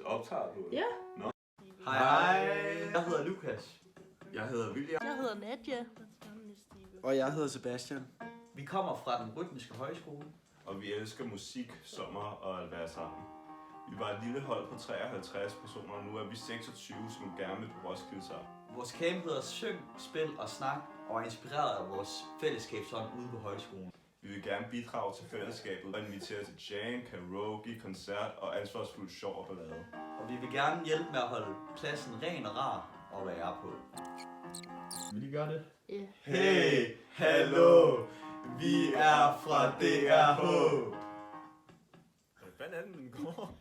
Optager du? Ja. Nå. Hej. Jeg hedder Lukas. Jeg hedder William. Jeg hedder Nadja. Og jeg hedder Sebastian. Vi kommer fra den rytmiske højskole. Og vi elsker musik, sommer og at være sammen. Vi var et lille hold på 53 personer, og nu er vi 26, som gerne vil på Roskilde sammen. Vores camp hedder Syng, Spil og Snak og er inspireret af vores fællesskabsånd ude på højskolen. Vi vil gerne bidrage til fællesskabet og invitere til jam, karaoke, koncert og ansvarsfuld sjov og ballade. Og vi vil gerne hjælpe med at holde pladsen ren og rar og være på. Vil I gøre det? Ja. Hey, hallo, vi er fra DRH. Hvordan er den går?